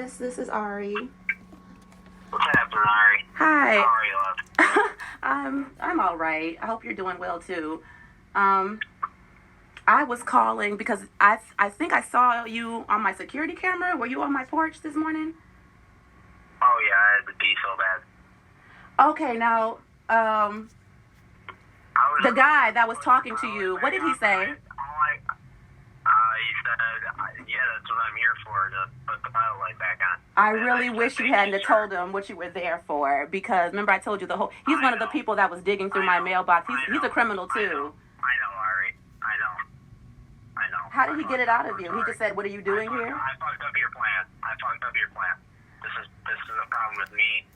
Forrest. This is Ari. What's happening, Ari? Hi. How are you, love? I'm all right. I hope you're doing well too. I was calling because I think I saw you on my security camera. Were you on my porch this morning? Oh yeah, I had to pee so bad. Okay, now the guy that was talking to you, what did he say? He said, yeah, that's what I'm here for, to put the pilot light back on. I really wish you hadn't told him what you were there for, because remember I told you he's one of the people that was digging through my mailbox. He's a criminal too. I know, Ari. I know. How did he get it out of you? He just said, what are you doing here? I fucked up your plan. This is a problem with me.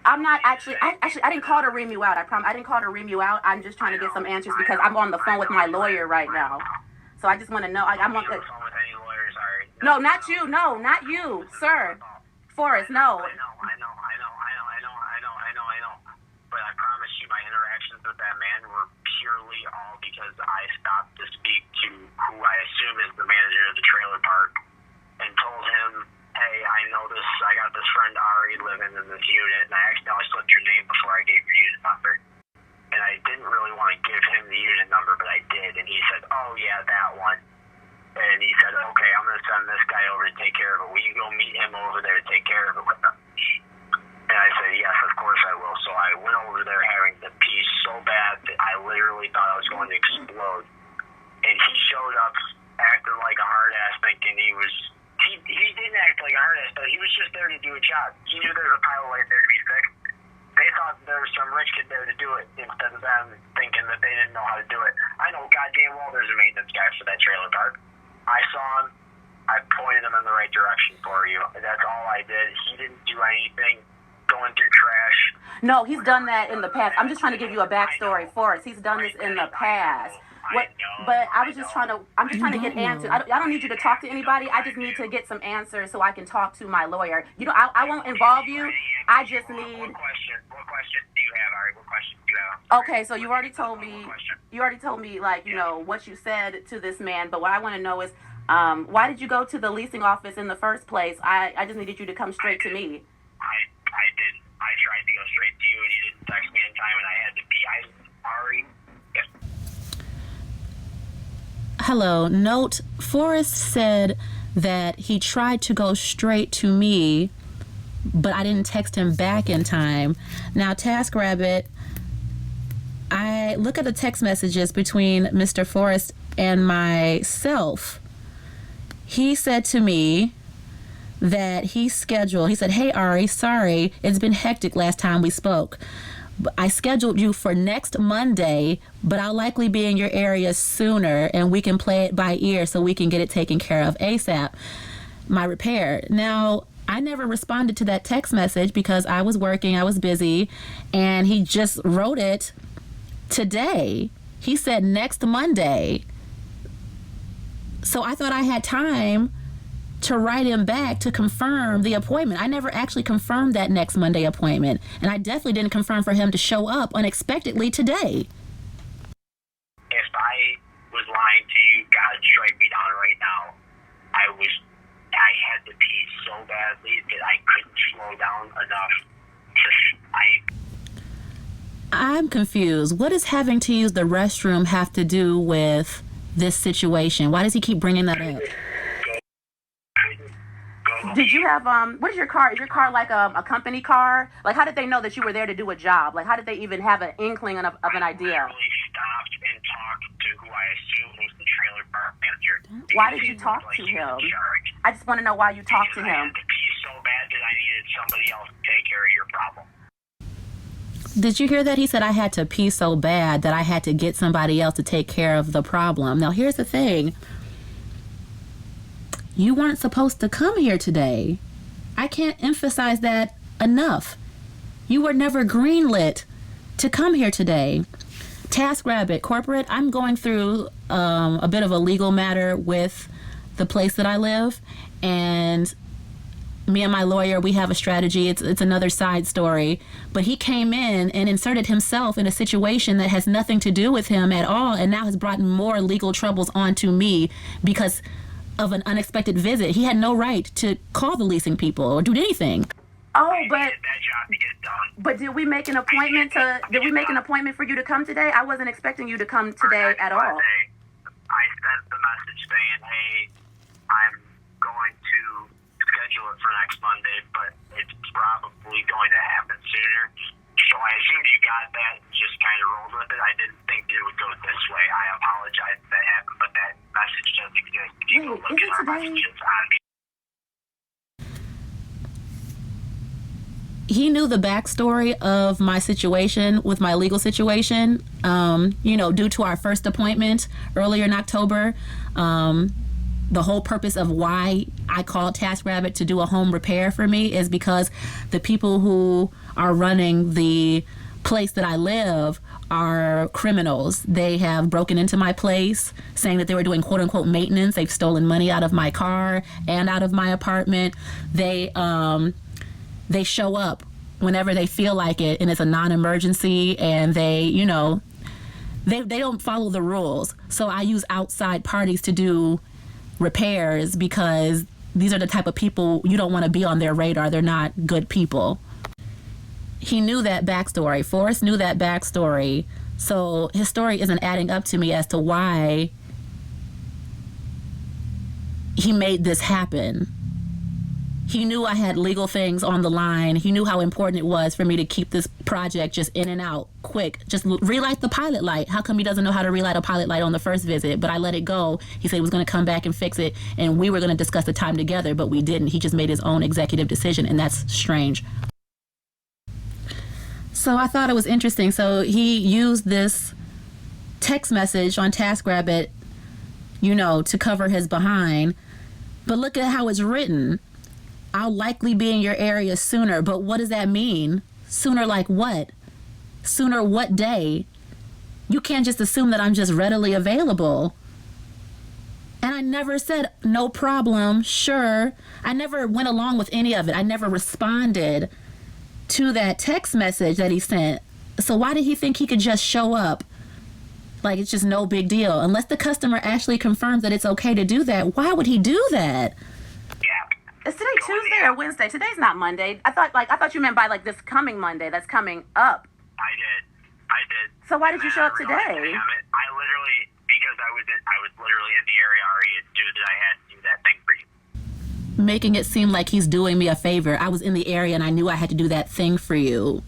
I'm not actually, I didn't call to ream you out. I didn't call to ream you out. I'm just trying to get some answers because I'm on the phone with my lawyer right now. So I just want to know. I'm on the phone with any lawyers, Ari. No, not you. No, not you, sir. Forrest, no. I know. But I promise you my interactions with that man were purely all because I stopped to speak to who I assume is the manager of the trailer park and told him, hey, I know this, I got this friend Ari living in this unit, and I accidentally slipped your name before I gave your unit number. And I didn't really want to give him the unit number, but I did. And he said, oh, yeah, that one. And he said, okay, I'm going to send this guy over to take care of it. Will you go meet him over there to take care of it with him? And I said, yes, of course I will. So I went over there having to pee so bad that I literally thought I was going to explode. And he showed up acting like a hard ass, thinking he didn't act like a hard ass, but he was just there to do a job. He knew there was a pilot light there to be fixed. They thought there was some rich kid there to do it instead of them thinking that they didn't know how to do it. I know goddamn well there's a maintenance guy for that trailer park. I saw him. I pointed him in the right direction for you. That's all I did. He didn't do anything going through trash. No, he's done that in the past. I'm just trying to give you a backstory for us. He's done this in the past. I'm just trying to get answers. I don't need you to talk to anybody. I just need to get some answers so I can talk to my lawyer. I won't involve you. I just need. What question do you have, Ari? What question do you have? Okay, so you already told me, like, what you said to this man, but what I want to know is, why did you go to the leasing office in the first place? I just needed you to come straight to me. I didn't. I tried to go straight to you, and you didn't text me in time, and I had to be. Ari. Hello. Note, Forrest said that he tried to go straight to me, but I didn't text him back in time. Now, TaskRabbit, I look at the text messages between Mr. Forrest and myself. He said to me that he said, hey, Ari, sorry, it's been hectic last time we spoke. I scheduled you for next Monday, but I'll likely be in your area sooner, and we can play it by ear so we can get it taken care of ASAP, my repair. Now, I never responded to that text message because I was working, I was busy, and he just wrote it today. He said next Monday. So I thought I had time to write him back to confirm the appointment. I never actually confirmed that next Monday appointment, and I definitely didn't confirm for him to show up unexpectedly today. If I was lying to you, God strike me down right now. I had to pee so badly that I couldn't slow down enough I'm confused. What does having to use the restroom have to do with this situation? Why does he keep bringing that up? Did you have, what is your car? Is your car like a company car? Like, how did they know that you were there to do a job? Like, how did they even have an inkling of an idea? I literally stopped and talked to who I assume was the trailer park manager. Why did you talk to him? I just want to know why you talked to him. I had to pee so bad that I needed somebody else to take care of your problem. Did you hear that? He said I had to pee so bad that I had to get somebody else to take care of the problem. Now, here's the thing. You weren't supposed to come here today. I can't emphasize that enough. You were never greenlit to come here today. TaskRabbit Corporate, I'm going through a bit of a legal matter with the place that I live, and me and my lawyer, we have a strategy. It's another side story, but he came in and inserted himself in a situation that has nothing to do with him at all, and now has brought more legal troubles onto me because of an unexpected visit. He had no right to call the leasing people or do anything. Oh, I but needed that job to get done. did we make an appointment for you to come today? I wasn't expecting you to come today at all. I sent the message saying, hey, I'm going to schedule it for next Monday, but it's probably going to happen sooner. So I assumed you got that and just kind of rolled with it. I didn't think it would go this way. I apologize that happened, but that message does exist. If you go Wait, look is at it our today? messages on He knew the backstory of my situation with my legal situation, due to our first appointment earlier in October. The whole purpose of why I called TaskRabbit to do a home repair for me is because the people who are running the place that I live are criminals. They have broken into my place saying that they were doing quote unquote maintenance. They've stolen money out of my car and out of my apartment. They show up whenever they feel like it, and it's a non-emergency, and they don't follow the rules. So I use outside parties to do repairs because these are the type of people you don't want to be on their radar. They're not good people. He knew that backstory. Forrest knew that backstory. So his story isn't adding up to me as to why he made this happen. He knew I had legal things on the line. He knew how important it was for me to keep this project just in and out quick. Just relight the pilot light. How come he doesn't know how to relight a pilot light on the first visit? But I let it go. He said he was going to come back and fix it, and we were going to discuss the time together, but we didn't. He just made his own executive decision, and that's strange. So I thought it was interesting. So he used this text message on TaskRabbit, to cover his behind. But look at how it's written. I'll likely be in your area sooner. But what does that mean? Sooner like what? Sooner what day? You can't just assume that I'm just readily available. And I never said, no problem, sure. I never went along with any of it. I never responded to that text message that he sent. So why did he think he could just show up? Like it's just no big deal. Unless the customer actually confirms that it's okay to do that, why would he do that? Is today Tuesday or Wednesday? Today's not Monday. I thought you meant by like this coming Monday. That's coming up. I did. So why did you show up today? I literally, because I was literally in the area already and knew that I had to do that thing for you. Making it seem like he's doing me a favor. I was in the area and I knew I had to do that thing for you.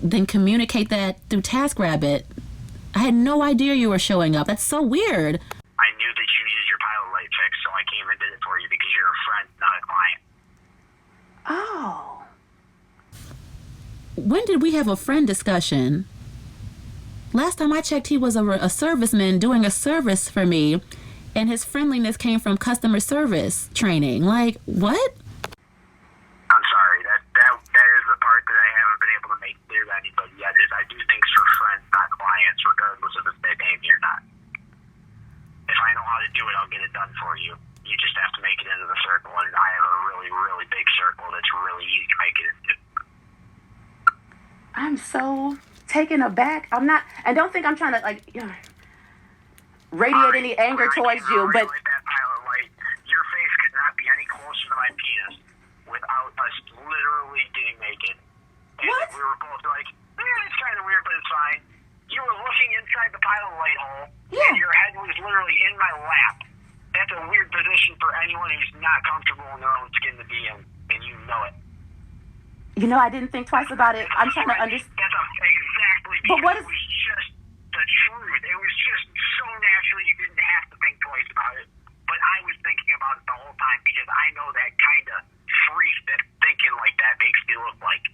Then communicate that through TaskRabbit. I had no idea you were showing up. That's so weird. I knew that you needed your pilot light fixed, so I came and did it for you because you're a friend, not a client. Oh. When did we have a friend discussion? Last time I checked, he was a serviceman doing a service for me, and his friendliness came from customer service training. Like, what? I'm sorry. That is the part that I haven't been able to make clear to anybody yet. Is I do things for friends, not clients, regardless of if they pay me or not. If I know how to do it, I'll get it done for you. You just have to make it into the circle, and I have a really, really big circle that's really easy to make it into. I'm so taken aback. I'm not, and don't think I'm trying to radiate any anger towards you, but That pilot light, your face could not be any closer to my penis without us literally getting naked. And What? we were both like, it's kind of weird, but it's fine. You were looking inside the pilot light hole, Yeah. and your head was literally in my lap. That's a weird position for anyone who's not comfortable in their own skin to be in, and you know it. I didn't think twice about it. I'm trying to understand. That's exactly But what because is- it was just the truth. It was just so natural you didn't have to think twice about it. But I was thinking about it the whole time because I know that kind of freak that thinking like that makes me look like.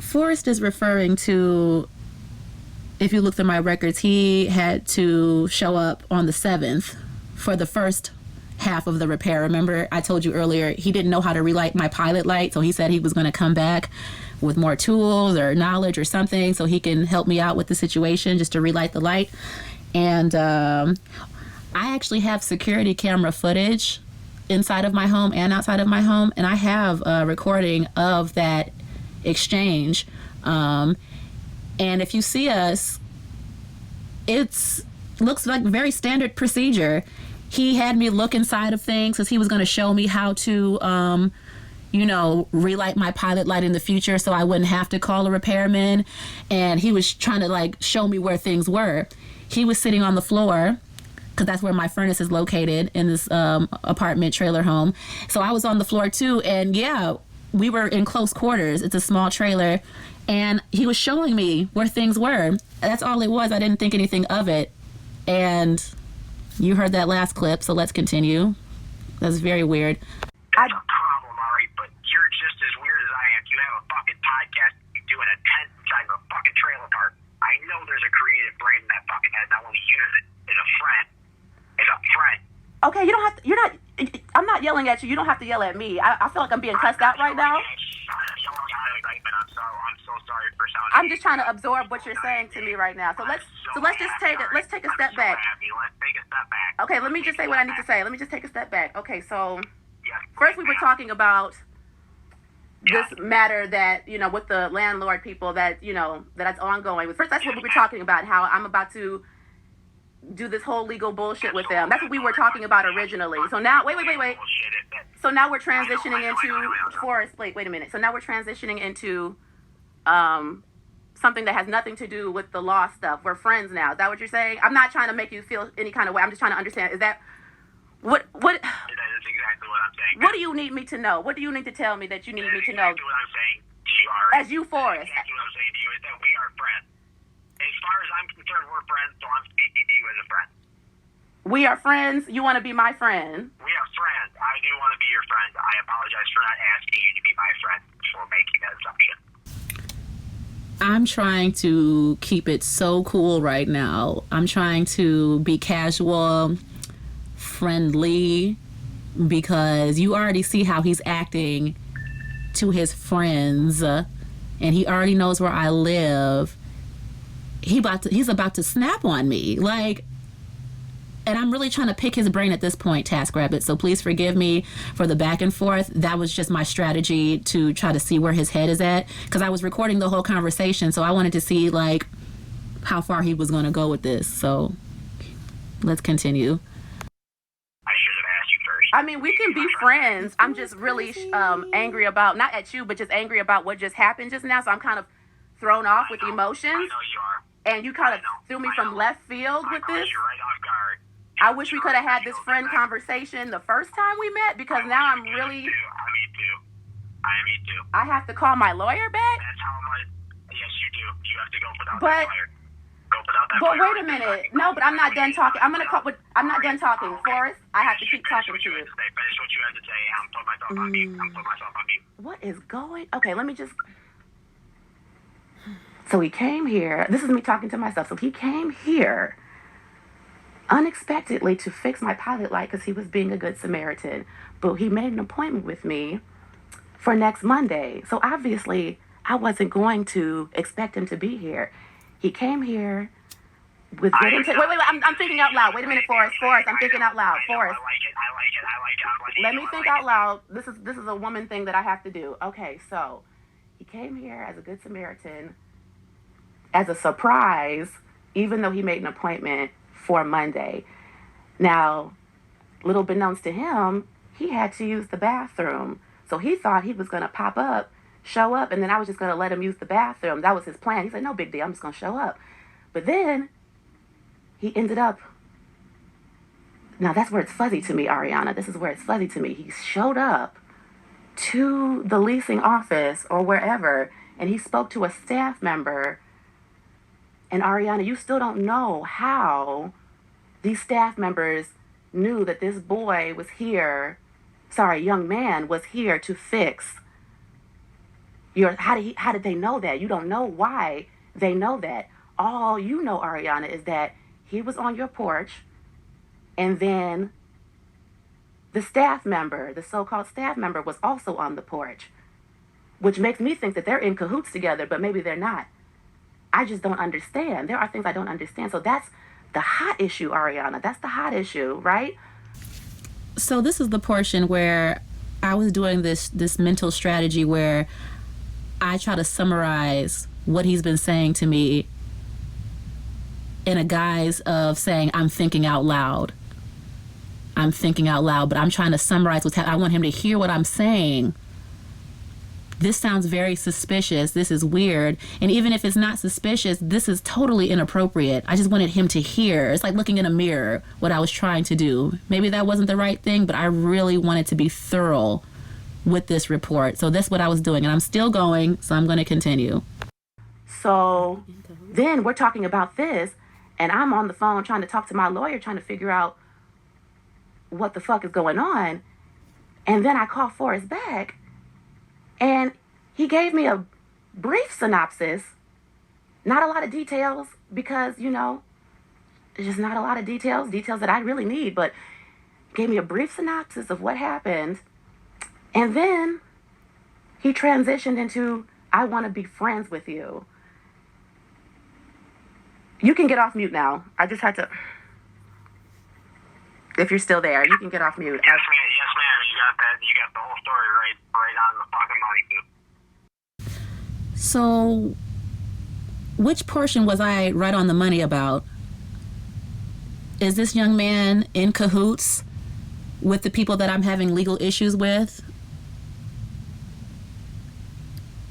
Forrest is referring to, if you look through my records, he had to show up on the 7th for the first half of the repair. Remember, I told you earlier, he didn't know how to relight my pilot light, so he said he was going to come back with more tools or knowledge or something so he can help me out with the situation just to relight the light. And I actually have security camera footage inside of my home and outside of my home, and I have a recording of that exchange. And if you see us, it's looks like very standard procedure. he had me look inside of things because he was going to show me how to, relight my pilot light in the future so I wouldn't have to call a repairman. And he was trying to like show me where things were. He was sitting on the floor because that's where my furnace is located in this apartment trailer home. So I was on the floor too. And yeah, we were in close quarters. It's a small trailer. And he was showing me where things were. That's all it was. I didn't think anything of it. And you heard that last clip, so let's continue. That's very weird. That's a problem, Ari, but you're just as weird as I am. You have a fucking podcast. You do in a tent inside of a fucking trailer park. I know there's a creative brain in that fucking head, and I want to use it as a friend. As a friend. Okay, you don't have to, you're not, I'm not yelling at you. You don't have to yell at me. I feel like I'm being cussed out right now. I'm so sorry for sounding. I'm just trying to absorb what you're saying to me right now. So let's just take a step back. Let's take a step back. Okay, let me just say what I need to say. Let me just take a step back. Okay, so first we were talking about this matter that, with the landlord people that, that's ongoing. First, that's what we were talking about, how I'm about to do this whole legal bullshit with them. That's what we were talking about originally. So now, wait. So now we're transitioning into, Forrest, wait a minute. So now we're transitioning into something that has nothing to do with the law stuff. We're friends now. Is that what you're saying? I'm not trying to make you feel any kind of way. I'm just trying to understand. Is that, what? That is exactly what I'm saying. What do you need me to know? What do you need to tell me that you need me to know? Exactly what I'm saying to you, Ari. As you, Forrest. Exactly what I'm saying to you is that we are friends. As far as I'm concerned, we're friends, so I'm speaking to you as a friend. We are friends. You want to be my friend. We are friends. I do want to be your friend. I apologize for not asking you to be my friend before making that assumption. I'm trying to keep it so cool right now. I'm trying to be casual, friendly, because you already see how he's acting to his friends, and he already knows where I live. He's about to snap on me, like, and I'm really trying to pick his brain at this point, TaskRabbit. So please forgive me for the back and forth. That was just my strategy to try to see where his head is at, because I was recording the whole conversation, so I wanted to see like how far he was going to go with this. So let's continue. I should have asked you first. I mean, we can be friends. I'm just really angry about, not at you, but just angry about what just happened just now. So I'm kind of thrown off with emotions. I know you are. And you kind of threw me from left field with this. You're right off guard. I wish we could have had this friend conversation the first time we met, because now I'm really... Me too. I have to call my lawyer back? That's how much... Yes, you do. You have to go without But- that lawyer. Go without that But lawyer. wait a minute. No, but I'm not done talking. I'm not done talking. Forrest, I have to keep talking to you. Finish what you had to say. I'm putting myself on mute. What is going... Okay, let me just... So he came here. This is me talking to myself. So he came here unexpectedly to fix my pilot light because he was being a good Samaritan. But he made an appointment with me for next Monday. So obviously, I wasn't going to expect him to be here. He came here with good intent. Wait, I'm thinking out loud. Wait a minute, Forrest, I'm thinking out loud. Forrest. I like it. Let me think out loud. This is a woman thing that I have to do. Okay, so he came here as a good Samaritan, as a surprise, even though he made an appointment for Monday. Now, little beknownst to him, he had to use the bathroom. So he thought he was going to pop up, show up, and then I was just going to let him use the bathroom. That was his plan. He said, no big deal, I'm just going to show up. But then he ended up... Now, that's where it's fuzzy to me, Ariana. This is where it's fuzzy to me. He showed up to the leasing office or wherever, and he spoke to a staff member. And Ariana, you still don't know how these staff members knew that this boy was here, young man was here to fix your, how did they know that? You don't know why they know that. All you know, Ariana, is that he was on your porch, and then the staff member, the so-called staff member, was also on the porch, which makes me think that they're in cahoots together, but maybe they're not. I just don't understand. There are things I don't understand. So that's the hot issue, Ariana. That's the hot issue, right? So this is the portion where I was doing this mental strategy where I try to summarize what he's been saying to me in a guise of saying I'm thinking out loud. I'm thinking out loud, but I'm trying to summarize what's happening. I want him to hear what I'm saying. This sounds very suspicious. This is weird. And even if it's not suspicious, this is totally inappropriate. I just wanted him to hear. It's like looking in a mirror, what I was trying to do. Maybe that wasn't the right thing, but I really wanted to be thorough with this report. So that's what I was doing. And I'm still going, so I'm going to continue. So then we're talking about this, and I'm on the phone trying to talk to my lawyer, trying to figure out what the fuck is going on. And then I call Forrest back, and he gave me a brief synopsis. Not a lot of details because, you know, there's just not a lot of details that I really need, but gave me a brief synopsis of what happened. And then he transitioned into, I want to be friends with you. You can get off mute now. I just had to. If you're still there, you can get off mute. Yes, ma'am. Yes, ma'am. You got that. You got the whole story right on the fucking money, dude. So, which portion was I right on the money about? Is this young man in cahoots with the people that I'm having legal issues with?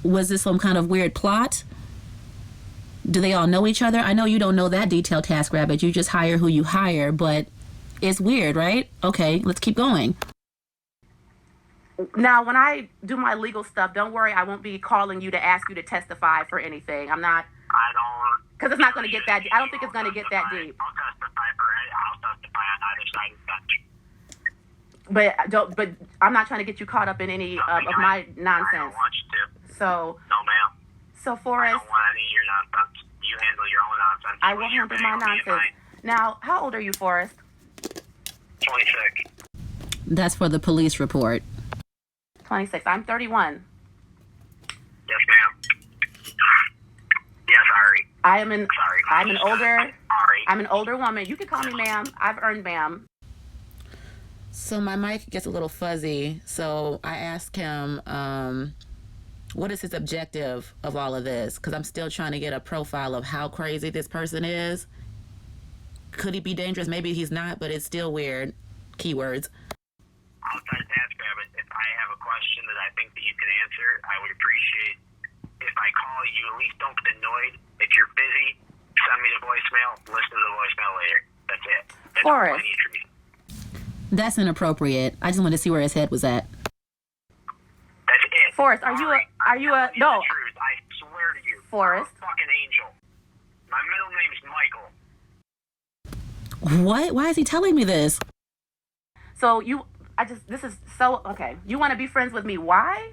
Was this some kind of weird plot? Do they all know each other? I know you don't know that detail, TaskRabbit. You just hire who you hire, but it's weird, right? Okay, let's keep going. Now, when I do my legal stuff, don't worry, I won't be calling you to ask you to testify for anything. I'm not. I don't. Because it's not going to get that. I don't think it's going to get that deep. I'll testify on either side of the bench. But don't. But I'm not trying to get you caught up in any of my I nonsense. don't want you to. So, No, ma'am. so I Forrest, don't want any of your nonsense. You handle your own nonsense. I will handle my nonsense. Now, how old are you, Forrest? 26. That's for the police report. 26. I'm 31. Yes, ma'am. Yes, Ari. I'm an Ari. I'm an older woman. You can call me ma'am. I've earned ma'am. So my mic gets a little fuzzy. So I asked him, what is his objective of all of this? Because I'm still trying to get a profile of how crazy this person is. Could he be dangerous? Maybe he's not, but it's still weird. Keywords. Outside TaskRabbit, if I have a question that I think that you can answer, I would appreciate if I call you, at least don't get annoyed. If you're busy, send me the voicemail. Listen to the voicemail later. That's it. That's all I Forrest. need from you. That's inappropriate. I just wanted to see where his head was at. That's it. Forrest, are you a The no? truth. I swear to you. Forrest. I'm a fucking angel. My middle name's Michael. What? Why is he telling me this? So this is so okay. You want to be friends with me? Why?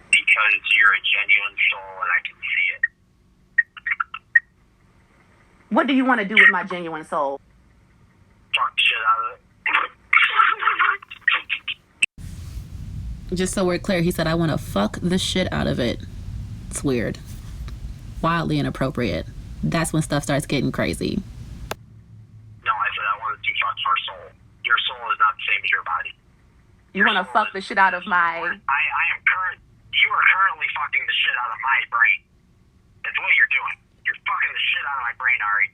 Because you're a genuine soul and I can see it. What do you want to do with my genuine soul? Talk the shit out of it. Just so we're clear, he said, I want to fuck the shit out of it. It's weird. Wildly inappropriate. That's when stuff starts getting crazy. No, I said I wanted to fuck your soul. Your soul is not the same as your body. You want to fuck the shit out of my? You are currently fucking the shit out of my brain. That's what you're doing. You're fucking the shit out of my brain, Ari.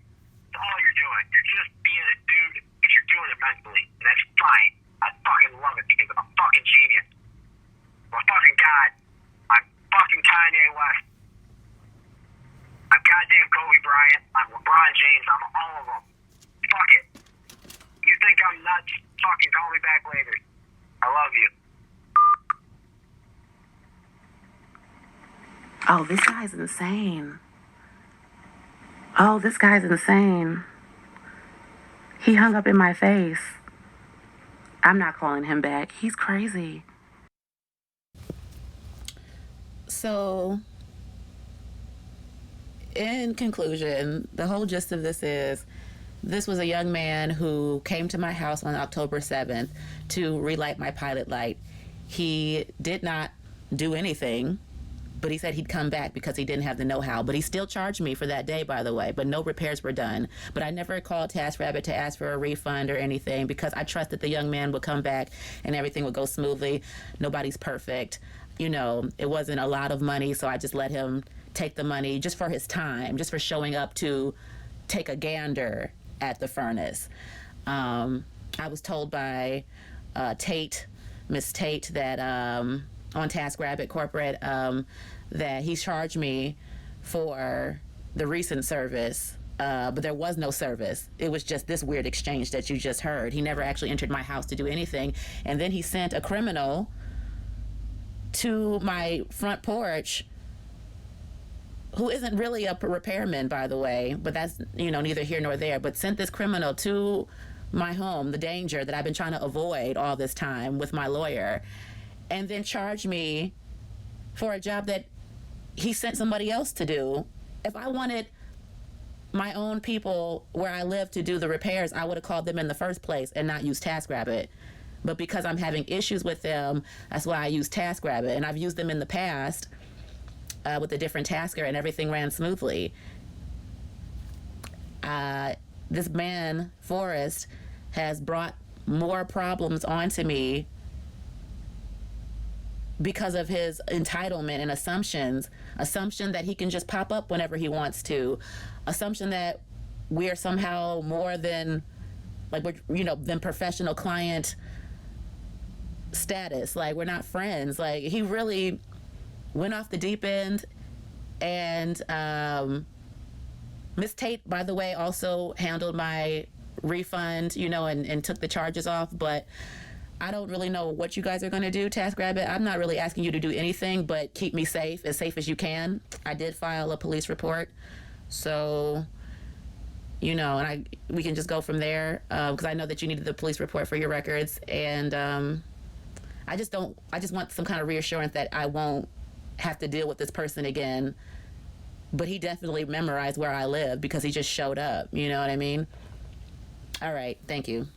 That's all you're doing. You're just being a dude, but you're doing it mentally. And that's fine. I fucking love it because I'm a fucking genius. I'm a fucking god. I'm fucking Kanye West. I'm goddamn Kobe Bryant. I'm LeBron James. I'm all of them. Fuck it. You think I'm nuts? Fucking call me back later. I love you. Oh, this guy's insane. Oh, this guy's insane. He hung up in my face. I'm not calling him back. He's crazy. So, in conclusion, the whole gist of this is this was a young man who came to my house on October 7th to relight my pilot light. He did not do anything, but he said he'd come back because he didn't have the know-how. But he still charged me for that day, by the way, but no repairs were done. But I never called TaskRabbit to ask for a refund or anything because I trusted the young man would come back and everything would go smoothly. Nobody's perfect. You know, it wasn't a lot of money, so I just let him take the money just for his time, just for showing up to take a gander at the furnace. I was told by Tate, Miss Tate, that on TaskRabbit Corporate, that he charged me for the recent service, but there was no service. It was just this weird exchange that you just heard. He never actually entered my house to do anything. And then he sent a criminal to my front porch, who isn't really a repairman, by the way, but that's, neither here nor there, but sent this criminal to my home, the danger that I've been trying to avoid all this time with my lawyer, and then charged me for a job that he sent somebody else to do. If I wanted my own people where I live to do the repairs, I would have called them in the first place and not used TaskRabbit. But because I'm having issues with them, that's why I use TaskRabbit. And I've used them in the past with a different tasker, and everything ran smoothly. This man, Forrest, has brought more problems onto me because of his entitlement and assumption that he can just pop up whenever he wants to, assumption that we are somehow more than, than professional client status. Like, we're not friends. Like, he really went off the deep end. And Miss Tate, by the way, also handled my refund, and took the charges off. But I don't really know what you guys are going to do, TaskRabbit. I'm not really asking you to do anything but keep me safe as you can. I did file a police report. So, and we can just go from there, because I know that you needed the police report for your records. And I just want some kind of reassurance that I won't have to deal with this person again. But he definitely memorized where I live because he just showed up. You know what I mean? All right. Thank you.